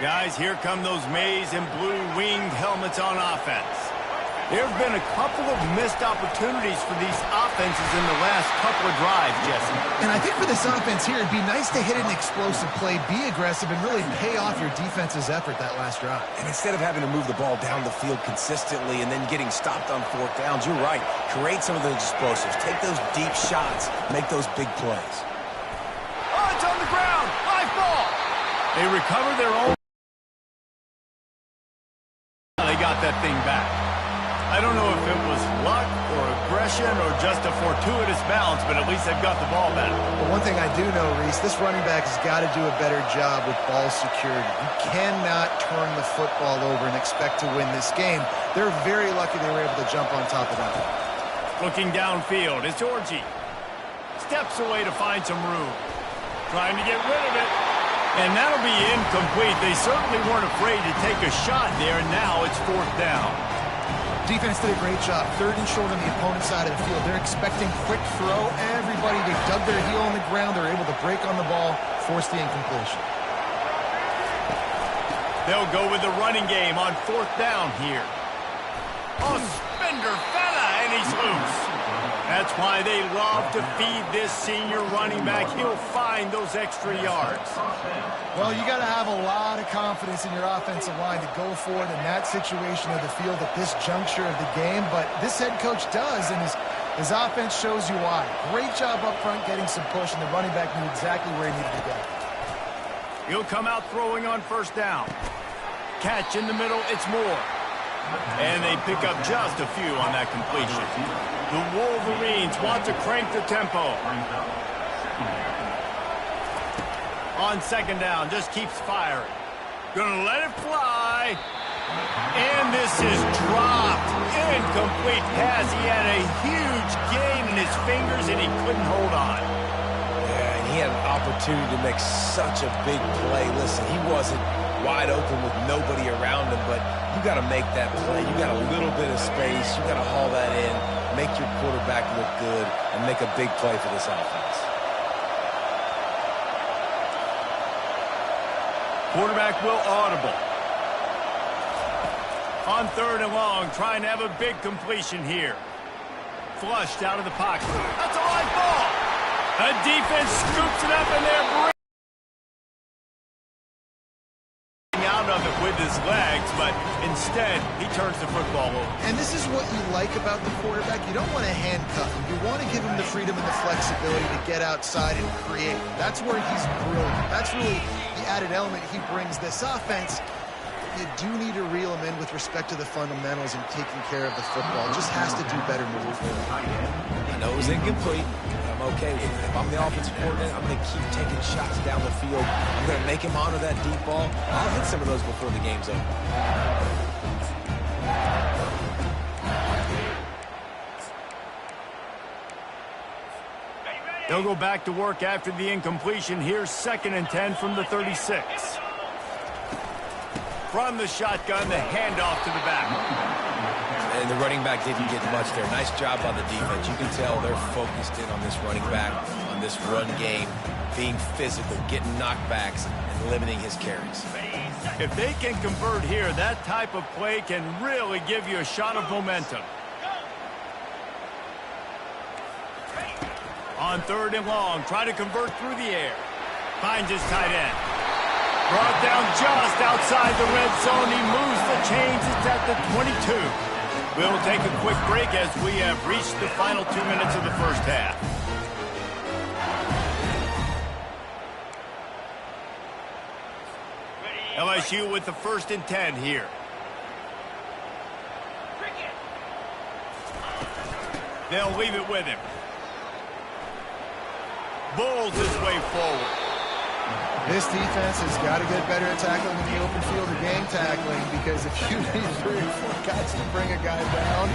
Guys, here come those maize and blue winged helmets on offense. There have been a couple of missed opportunities for these offenses in the last couple of drives, Jesse. And I think for this offense here, it'd be nice to hit an explosive play, be aggressive, and really pay off your defense's effort that last drive. And instead of having to move the ball down the field consistently and then getting stopped on fourth downs, you're right. Create some of those explosives. Take those deep shots. Make those big plays. Oh, it's on the ground. Live ball. They recover their own. They got that thing back. I don't know if it was luck or aggression or just a fortuitous bounce, but at least they've got the ball back. But one thing I do know, Reese, this running back has got to do a better job with ball security. You cannot turn the football over and expect to win this game. They're very lucky they were able to jump on top of that. Looking downfield, it's Orji. Steps away to find some room. Trying to get rid of it. And that'll be incomplete. They certainly weren't afraid to take a shot there, and now it's fourth down. Defense did a great job. Third and short on the opponent's side of the field. They're expecting quick throw. Everybody, they dug their heel on the ground. They're able to break on the ball, force the incompletion. They'll go with the running game on fourth down here. Oh, Spender fella, and he's loose. That's why they love to feed this senior running back. He'll find those extra yards. Well, you got to have a lot of confidence in your offensive line to go for it in that situation of the field at this juncture of the game. But this head coach does, and his offense shows you why. Great job up front getting some push, and the running back knew exactly where he needed to go. He'll come out throwing on first down. Catch in the middle, it's Moore. And they pick up just a few on that completion. The Wolverines want to crank the tempo. On second down, just keeps firing. Gonna let it fly. And this is dropped. Incomplete pass. He had a huge gain in his fingers, and he couldn't hold on. Yeah, and he had an opportunity to make such a big play. Listen, he wasn't wide open with nobody around him, but you got to make that play. You got a little bit of space. You got to haul that in, make your quarterback look good, and make a big play for this offense. Quarterback will audible. On third and long, trying to have a big completion here. Flushed out of the pocket. That's a live ball. The defense scoops it up, and they're bringing out of it with his legs, but instead, he turns the football over. And this is what you like about the quarterback. You don't want to handcuff him. You want to give him the freedom and the flexibility to get outside and create. That's where he's brilliant. That's really the added element he brings this offense. You do need to reel him in with respect to the fundamentals and taking care of the football. Just has to do better moving forward. I know it was incomplete. I'm okay with it. If I'm the offensive coordinator, I'm going to keep taking shots down the field. I'm going to make him honor that deep ball. I'll hit some of those before the game's over. They'll go back to work after the incompletion. Here's 2nd and 10 from the 36. From the shotgun, the handoff to the back. And the running back didn't get much there. Nice job by the defense. You can tell they're focused in on this running back, on this run game, being physical, getting knockbacks, and limiting his carries. If they can convert here, that type of play can really give you a shot of momentum. On third and long, try to convert through the air. Finds his tight end. Brought down just outside the red zone. He moves the chains. It's at the 22. We'll take a quick break as we have reached the final 2 minutes of the first half. LSU with the 1st and 10 here. They'll leave it with him. Bulls his way forward. This defense has got to get better at tackling in the open field or game tackling, because if you need 3 or 4 guys to bring a guy down,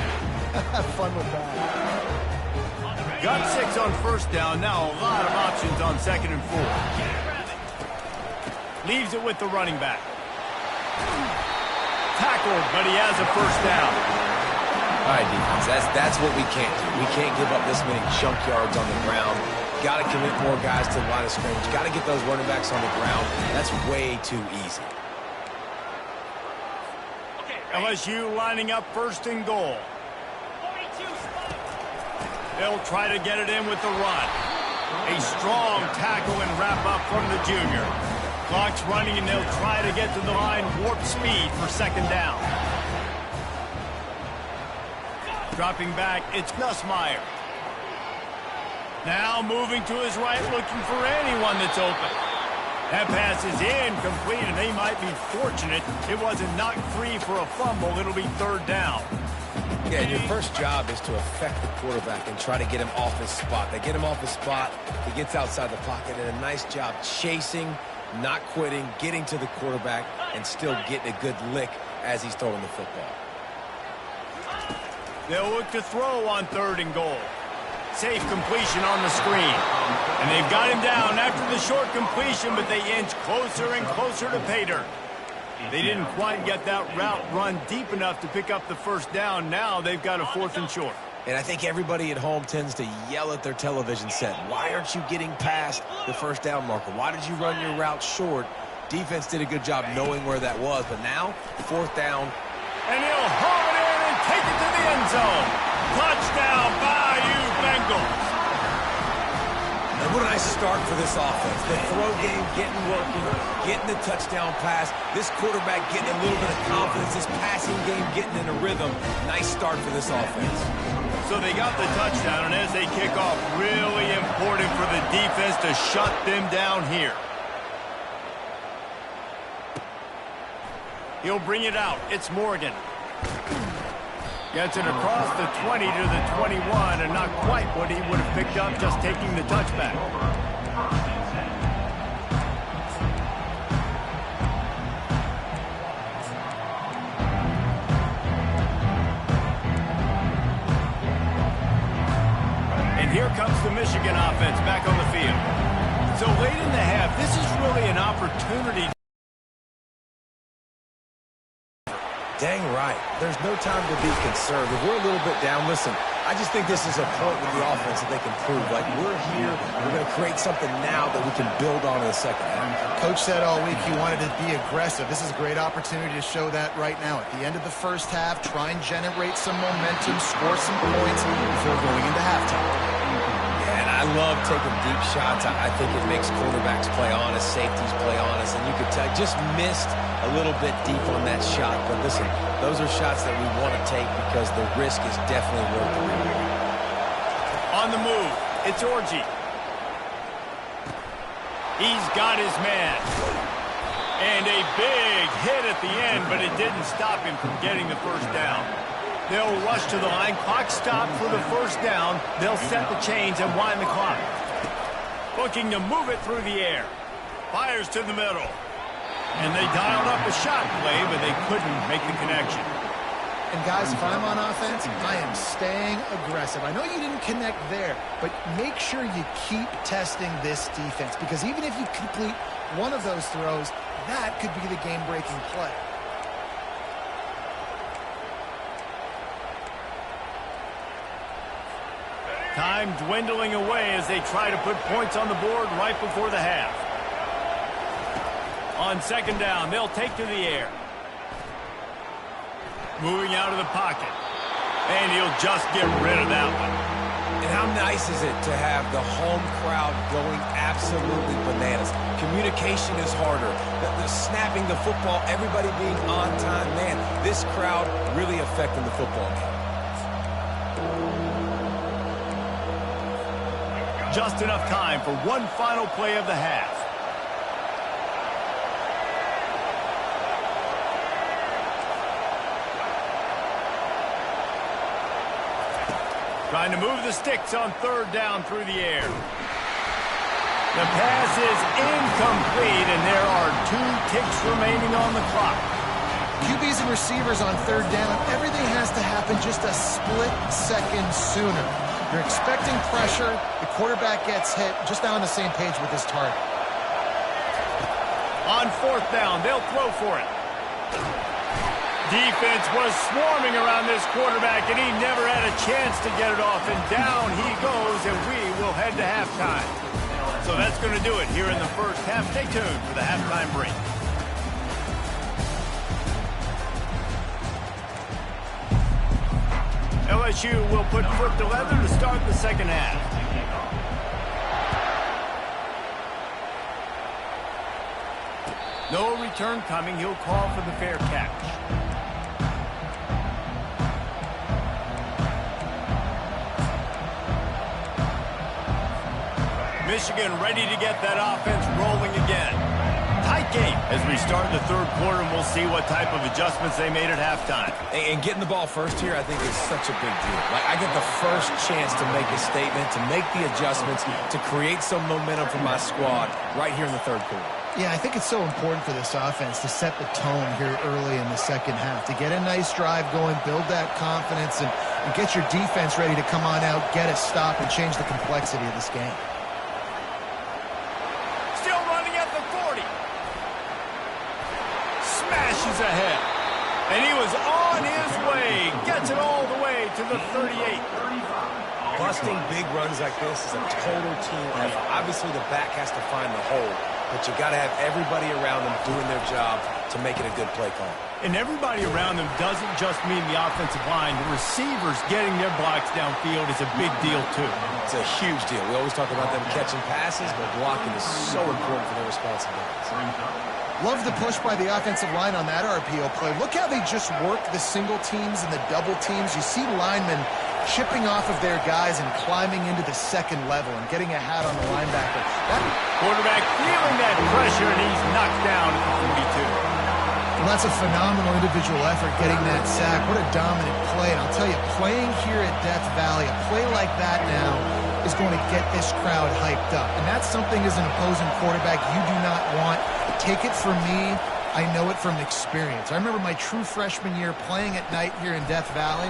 have fun with that. Got 6 on first down. Now a lot of options on 2nd and 4. Leaves it with the running back. Tackled, but he has a first down. All right, defense, that's what we can't do. We can't give up this many chunk yards on the ground. Got to commit more guys to the line of scrimmage. Got to get those running backs on the ground. That's way too easy. LSU lining up first and goal. They'll try to get it in with the run. A strong tackle and wrap up from the junior. Clock's running, and they'll try to get to the line warp speed for second down. Dropping back, it's Nussmeier. Now moving to his right, looking for anyone that's open. That pass is incomplete, and they might be fortunate it wasn't knocked free for a fumble. It'll be third down. Yeah, your first job is to affect the quarterback and try to get him off his spot. They get him off his spot, he gets outside the pocket, and a nice job chasing, not quitting, getting to the quarterback, and still getting a good lick as he's throwing the football. They'll look to throw on third and goal. Safe completion on the screen. And they've got him down after the short completion, but they inch closer and closer to pay dirt. They didn't quite get that route run deep enough to pick up the first down. Now they've got a fourth and short. And I think everybody at home tends to yell at their television set. Why aren't you getting past the first down marker? Why did you run your route short? Defense did a good job knowing where that was, but now, fourth down. And he'll haul it in and take it to the end zone. Touchdown, Bayou Bengals. And what a nice start for this offense. The throw game getting working, getting the touchdown pass. This quarterback getting a little bit of confidence. This passing game getting in a rhythm. Nice start for this offense. So they got the touchdown, and as they kick off, really important for the defense to shut them down here. He'll bring it out. It's Morgan. Gets it across the 20 to the 21, and not quite what he would have picked up just taking the touchback. And here comes the Michigan offense back on the field. So late in the half, this is really an opportunity. Dang right. There's no time to be concerned. If we're a little bit down, listen, I just think this is a point with the offense that they can prove. Like, we're here, we're going to create something now that we can build on in the second half. Coach said all week he wanted to be aggressive. This is a great opportunity to show that right now. At the end of the first half, try and generate some momentum, score some points before going into halftime. Yeah, and I love taking deep shots. I think it makes quarterbacks play honest, safeties play honest, and you could tell just missed a little bit deep on that shot. But listen, those are shots that we want to take because the risk is definitely worth the reward. On the move, it's Orji. He's got his man. And a big hit at the end, but it didn't stop him from getting the first down. They'll rush to the line. Clock stopped for the first down. They'll set the chains and wind the clock. Looking to move it through the air. Fires to the middle. And they dialed up a shot play, but they couldn't make the connection. And guys, if I'm on offense, I am staying aggressive. I know you didn't connect there, but make sure you keep testing this defense, because even if you complete one of those throws, that could be the game-breaking play. Time dwindling away as they try to put points on the board right before the half. On second down, they'll take to the air. Moving out of the pocket. And he'll just get rid of that one. And how nice is it to have the home crowd going absolutely bananas? Communication is harder. The snapping the football, everybody being on time. Man, this crowd really affecting the football game. Just enough time for one final play of the half. Trying to move the sticks on third down through the air. The pass is incomplete, and there are 2 ticks remaining on the clock. QBs and receivers on third down, everything has to happen just a split second sooner. You're expecting pressure, the quarterback gets hit, just not on the same page with his target. On fourth down, they'll throw for it. Defense was swarming around this quarterback, and he never had a chance to get it off, and down he goes, and we will head to halftime. So that's going to do it here in the first half. Stay tuned for the halftime break. LSU will put foot to leather to start the second half. No return coming. He'll call for the fair catch. Michigan ready to get that offense rolling again. Tight game as we start the third quarter, and we'll see what type of adjustments they made at halftime. And getting the ball first here, I think, is such a big deal. Like, I get the first chance to make a statement, to make the adjustments, to create some momentum for my squad right here in the third quarter. Yeah, I think it's so important for this offense to set the tone here early in the second half, to get a nice drive going, build that confidence, and get your defense ready to come on out, get a stop, and change the complexity of this game. Still running at the 40. Smashes ahead. And he was on his way. Gets it all the way to the 38. Busting big runs like this is a total team effort. Obviously, the back has to find the hole, but you got to have everybody around them doing their job to make it a good play call. And everybody around them doesn't just mean the offensive line. The receivers getting their blocks downfield is a big deal, too. It's a huge deal. We always talk about them catching passes, but blocking is so important for their responsibilities. Love the push by the offensive line on that RPO play. Look how they just work the single teams and the double teams. You see linemen chipping off of their guys and climbing into the second level and getting a hat on the linebacker. Quarterback feeling that pressure, and he's knocked down at the 42. Well, that's a phenomenal individual effort getting that sack. What a dominant play. And I'll tell you, playing here at Death Valley, a play like that now is going to get this crowd hyped up. And that's something as an opposing quarterback you do not want. Take it from me. I know it from experience. I remember my true freshman year playing at night here in Death Valley.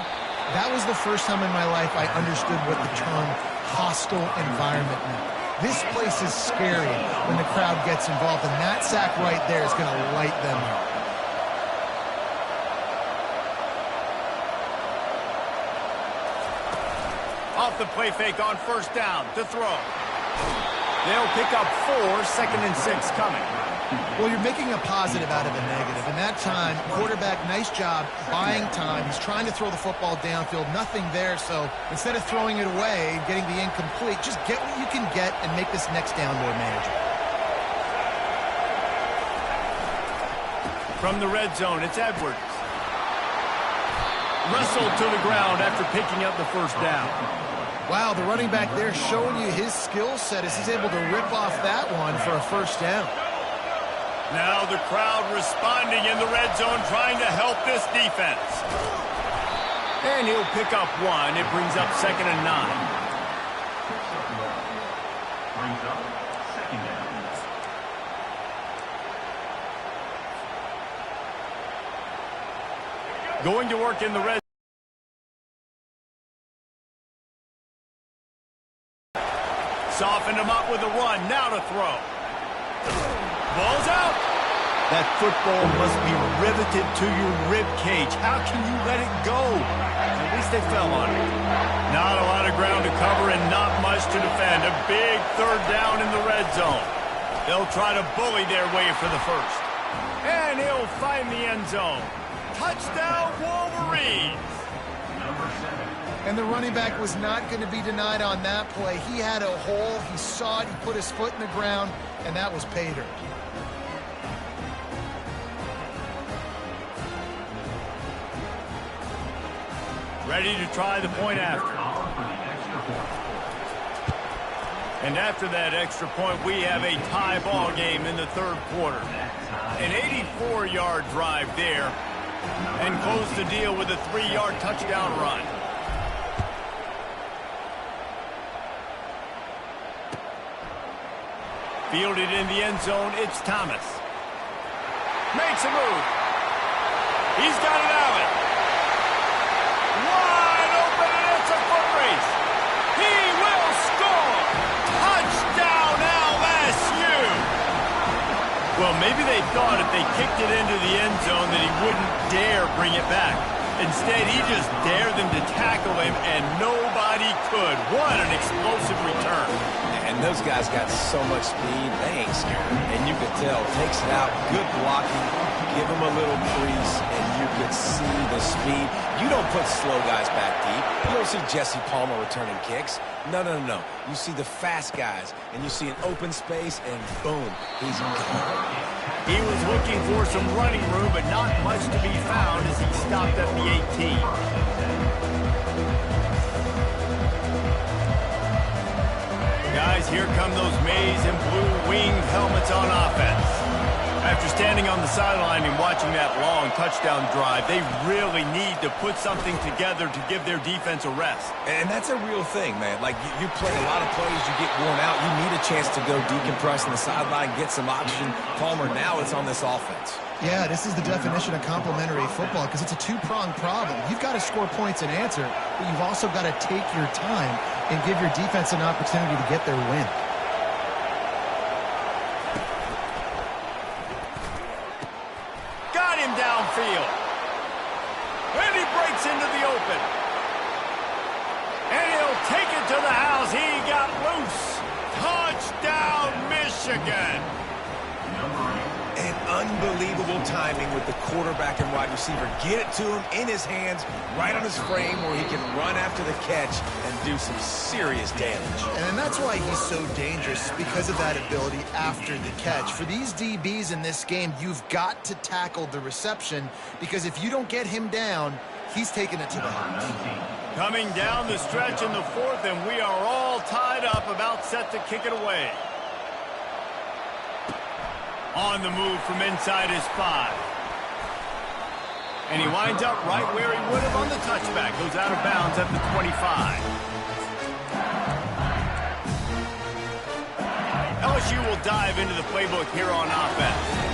That was the first time in my life I understood what the term hostile environment meant. This place is scary when the crowd gets involved, and that sack right there is going to light them up. Off the play fake on first down to throw. They'll pick up 4, 2nd and 6 coming. Well, you're making a positive out of a negative. And that time, quarterback, nice job, buying time. He's trying to throw the football downfield. Nothing there, so instead of throwing it away and getting the incomplete, just get what you can get and make this next down more manageable. From the red zone, it's Edwards. Wrestled to the ground after picking up the first down. Wow, the running back there showing you his skill set as he's able to rip off that one for a first down. Now the crowd responding in the red zone, trying to help this defense. And he'll pick up 1. It brings up 2nd and 9. Brings up 2nd down. Going to work in the red. Softened him up with a run. Now to throw. Ball's out. That football must be riveted to your rib cage. How can you let it go? At least they fell on it. Not a lot of ground to cover and not much to defend. A big third down in the red zone. They'll try to bully their way for the first. And he'll find the end zone. Touchdown, Wolverines. And the running back was not going to be denied on that play. He had a hole. He saw it. He put his foot in the ground, and that was pay dirt. Ready to try the point after. And after that extra point, we have a tie ball game in the third quarter. An 84-yard drive there, and close the deal with a 3-yard touchdown run. Fielded in the end zone, it's Thomas. Makes a move. He's got it out. Wide open, and it's a foot race. He will score. Touchdown, LSU. Well, maybe they thought if they kicked it into the end zone that he wouldn't dare bring it back. Instead, he just dared them to tackle him, and nobody could. What an explosive return. And those guys got so much speed, they ain't scared. And you could tell, takes it out, good blocking, give him a little crease, and you can see the speed. You don't put slow guys back deep. You don't see Jesse Palmer returning kicks. No, no, no, no. You see the fast guys, and you see an open space, and boom, he's gone. He was looking for some running room, but not much to be found as he stopped at the 18. Guys, here come those maize and blue winged helmets on offense. After standing on the sideline and watching that long touchdown drive, they really need to put something together to give their defense a rest. And that's a real thing, man. Like, you play a lot of plays, you get worn out. You need a chance to go decompress on the sideline, get some oxygen. Palmer, now it's on this offense. Yeah, this is the definition of complementary football because it's a two-pronged problem. You've got to score points and answer, but you've also got to take your time and give your defense an opportunity to get their win. Got him downfield. And he breaks into the open. And he'll take it to the house. He got loose. Touchdown, Michigan. And unbelievable timing with the quarterback and wide receiver. Get it to him in his hands, right on his frame where he can run after the catch and do some serious damage. And that's why he's so dangerous, because of that ability after the catch. For these DBs in this game, you've got to tackle the reception, because if you don't get him down, he's taking it to the house. Coming down the stretch in the fourth, and we are all tied up, about set to kick it away. On the move from inside his 5. And he winds up right where he would have on the touchback. Goes out of bounds at the 25. LSU will dive into the playbook here on offense.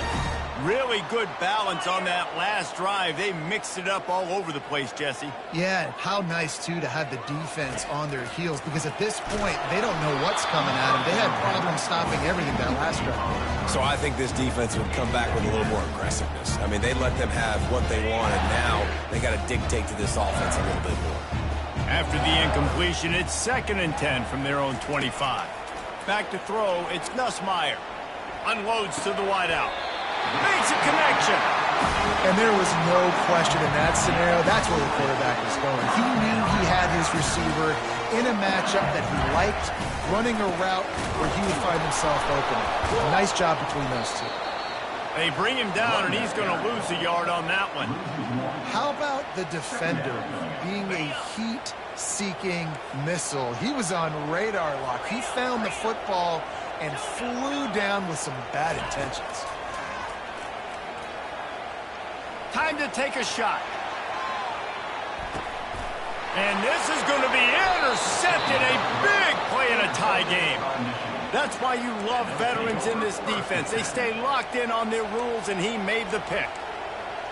Really good balance on that last drive. They mixed it up all over the place, Jesse. Yeah, how nice, too, to have the defense on their heels, because at this point, they don't know what's coming at them. They had problems stopping everything that last drive. So I think this defense would come back with a little more aggressiveness. I mean, they let them have what they want, and now they got to dictate to this offense a little bit more. After the incompletion, it's 2nd and 10 from their own 25. Back to throw, it's Nussmeier. Unloads to the wideout. Makes a connection. And there was no question in that scenario. That's where the quarterback was going. He knew he had his receiver in a matchup that he liked, running a route where he would find himself open. A nice job between those two. They bring him down, and he's going to lose a yard on that one. How about the defender being a heat-seeking missile? He was on radar lock. He found the football and flew down with some bad intentions. Time to take a shot. And this is going to be intercepted. A big play in a tie game. That's why you love veterans in this defense. They stay locked in on their rules, and he made the pick.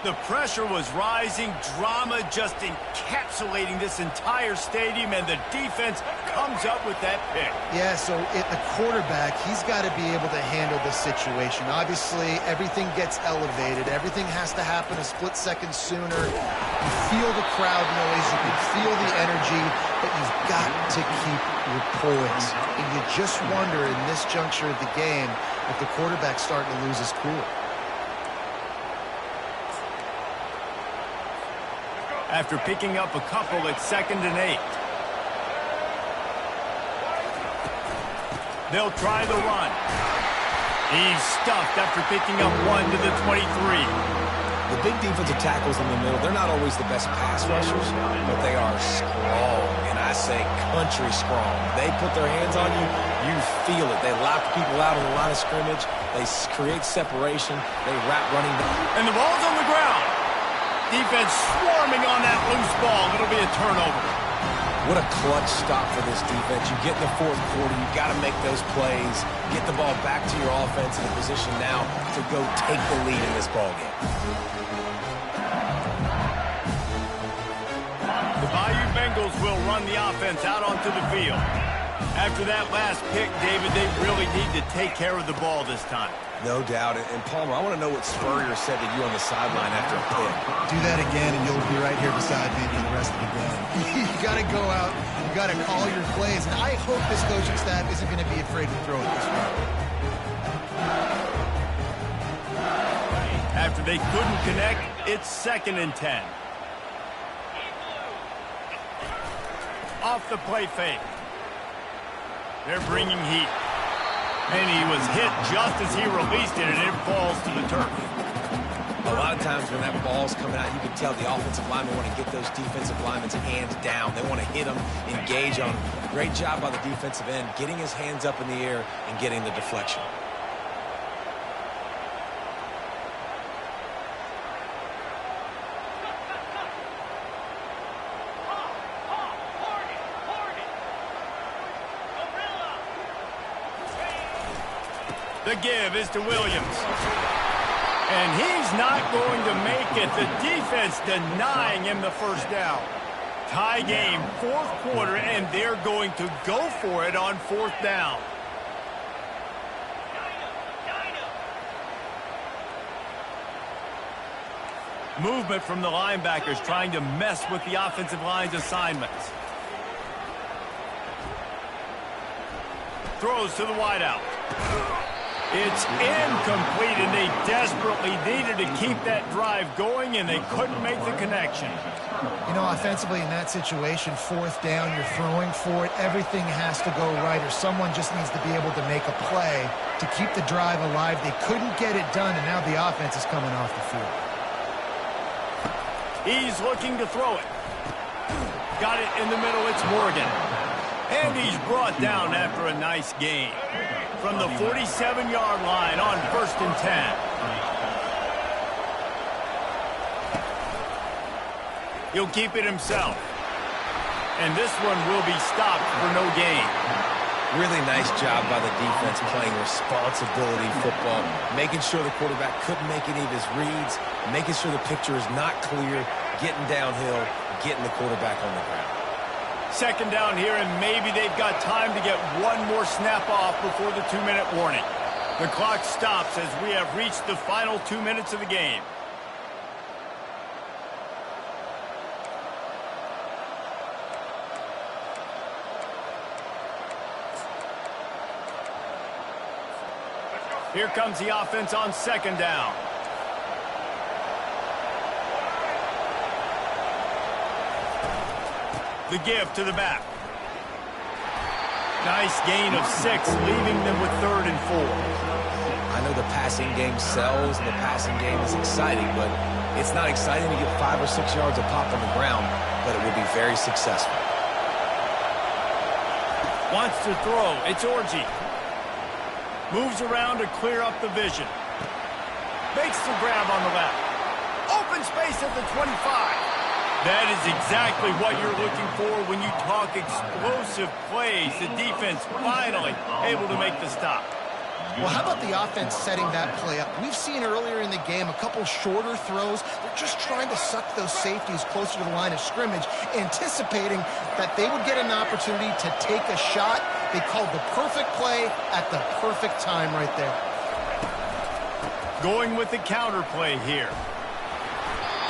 The pressure was rising, drama just encapsulating this entire stadium, and the defense comes up with that pick. Yeah, so the quarterback, he's got to be able to handle the situation. Obviously, everything gets elevated. Everything has to happen a split second sooner. You feel the crowd noise. You can feel the energy, but you've got to keep your poise. And you just wonder in this juncture of the game if the quarterback's starting to lose his cool. After picking up a couple at 2nd and 8. They'll try the run. He's stuffed after picking up 1 to the 23. The big defensive tackles in the middle, they're not always the best pass rushers, but they are strong, and I say country strong. They put their hands on you, you feel it. They lock people out on the line of scrimmage. They create separation. They wrap running down. And the ball's on the ground. Defense swarming on that loose ball. It'll be a turnover. What a clutch stop for this defense. You get in the fourth quarter, you got to make those plays, get the ball back to your offense in a position now to go take the lead in this ball game. The Bayou Bengals will run the offense out onto the field. After that last pick, David, they really need to take care of the ball this time. No doubt. And Palmer, I want to know what Spurrier said to you on the sideline after a pick. Do that again, and you'll be right here beside me for the rest of the game. You got to go out. You got to call your plays. And I hope this coaching staff isn't going to be afraid to throw it this way. after they couldn't connect, it's 2nd and 10. Off the play fake. They're bringing heat. And he was hit just as he released it, and it falls to the turf. A lot of times when that ball's coming out, you can tell the offensive linemen want to get those defensive linemen's hands down. They want to hit them, engage on them. Great job by the defensive end, getting his hands up in the air and getting the deflection. The give is to Williams. And he's not going to make it. The defense denying him the first down. Tie game, 4th quarter, and they're going to go for it on 4th down. Movement from the linebackers trying to mess with the offensive line's assignments. Throws to the wideout. It's incomplete, and they desperately needed to keep that drive going, and they couldn't make the connection. You know, offensively in that situation, 4th down, you're throwing for it. Everything has to go right, or someone just needs to be able to make a play to keep the drive alive. They couldn't get it done, and now the offense is coming off the field. He's looking to throw it. Got it in the middle. It's Morgan. And he's brought down after a nice gain. From the 47-yard line on 1st and 10. He'll keep it himself. And this one will be stopped for no gain. Really nice job by the defense playing responsibility football, making sure the quarterback couldn't make any of his reads, making sure the picture is not clear, getting downhill, getting the quarterback on the ground. 2nd down here, and maybe they've got time to get one more snap off before the 2-minute warning. The clock stops as we have reached the final 2 minutes of the game. Here comes the offense on 2nd down. The give to the back. Nice gain of 6, leaving them with 3rd and 4. I know the passing game sells and the passing game is exciting, but it's not exciting to get 5 or 6 yards of pop on the ground, but it will be very successful. Wants to throw. It's Orji. Moves around to clear up the vision. Makes the grab on the left. Open space at the 25. That is exactly what you're looking for when you talk explosive plays. The defense finally able to make the stop. Well, how about the offense setting that play up? We've seen earlier in the game a couple shorter throws. They're just trying to suck those safeties closer to the line of scrimmage, anticipating that they would get an opportunity to take a shot. They called the perfect play at the perfect time right there. Going with the counter play here.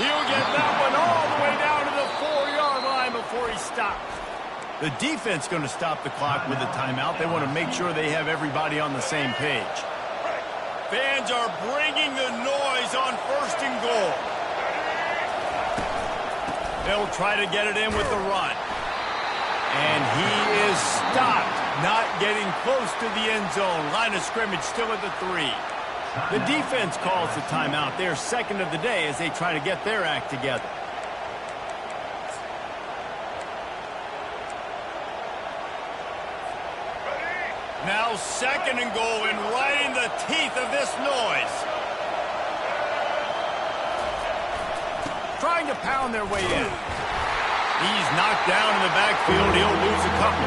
He'll get that one all the way down to the 4-yard line before he stops. The defense going to stop the clock with a timeout. They want to make sure they have everybody on the same page. Fans are bringing the noise on 1st and goal. They'll try to get it in with the run. And he is stopped, not getting close to the end zone. Line of scrimmage still at the 3. The defense calls the timeout. They're 2nd of the day as they try to get their act together. Now 2nd and goal, and right in the teeth of this noise. Trying to pound their way in. He's knocked down in the backfield. He'll lose a couple.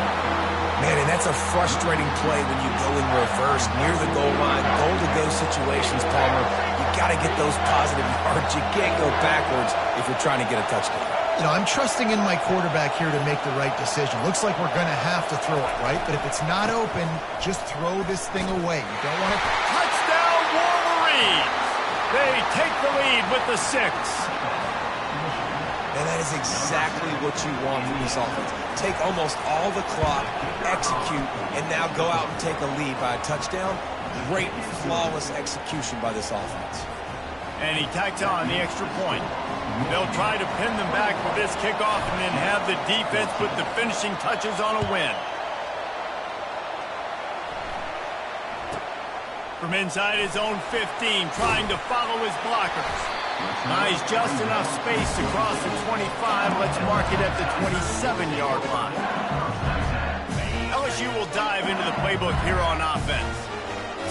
Man, and that's a frustrating play when you go in reverse near the goal line, goal-to-go situations, Palmer. You got to get those positive yards. You can't go backwards if you're trying to get a touchdown. You know, I'm trusting in my quarterback here to make the right decision. Looks like we're going to have to throw it, right? But if it's not open, just throw this thing away. You don't want to... Touchdown, Wolverines! They take the lead with the 6. And that is exactly what you want from this offense. Take almost all the clock, execute, and now go out and take a lead by a touchdown. Great, flawless execution by this offense. And he tacks on the extra point. They'll try to pin them back for this kickoff and then have the defense put the finishing touches on a win. From inside his own 15, trying to follow his blockers. Nice, just enough space to cross the 25. Let's mark it at the 27-yard line. LSU will dive into the playbook here on offense.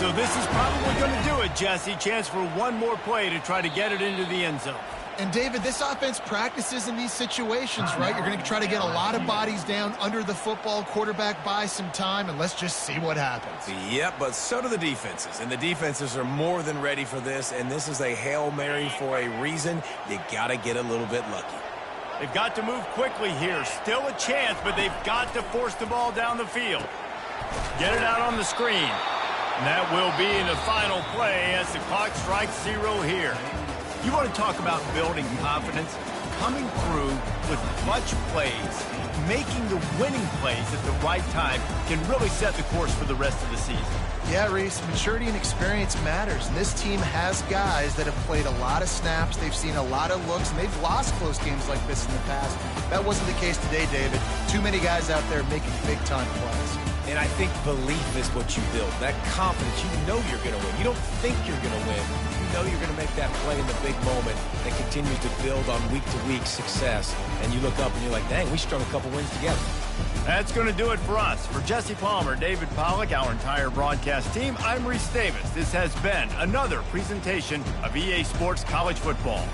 So this is probably going to do it, Jesse. Chance for one more play to try to get it into the end zone. And, David, this offense practices in these situations, right? You're going to try to get a lot of bodies down under the football, quarterback buy some time, and let's just see what happens. Yep, but so do the defenses. And the defenses are more than ready for this, and this is a Hail Mary for a reason. You got to get a little bit lucky. They've got to move quickly here. Still a chance, but they've got to force the ball down the field. Get it out on the screen. And that will be in the final play as the clock strikes 0 here. You want to talk about building confidence? Coming through with clutch plays, making the winning plays at the right time can really set the course for the rest of the season. Yeah, Reese, maturity and experience matters. And this team has guys that have played a lot of snaps. They've seen a lot of looks, and they've lost close games like this in the past. That wasn't the case today, David. Too many guys out there making big-time plays. And I think belief is what you build. That confidence, you know you're going to win. You don't think you're going to win. You know you're going to make that play in the big moment that continues to build on week-to-week success. And you look up and you're like, dang, we strung a couple wins together. That's going to do it for us. For Jesse Palmer, David Pollack, our entire broadcast team, I'm Reese Davis. This has been another presentation of EA Sports College Football.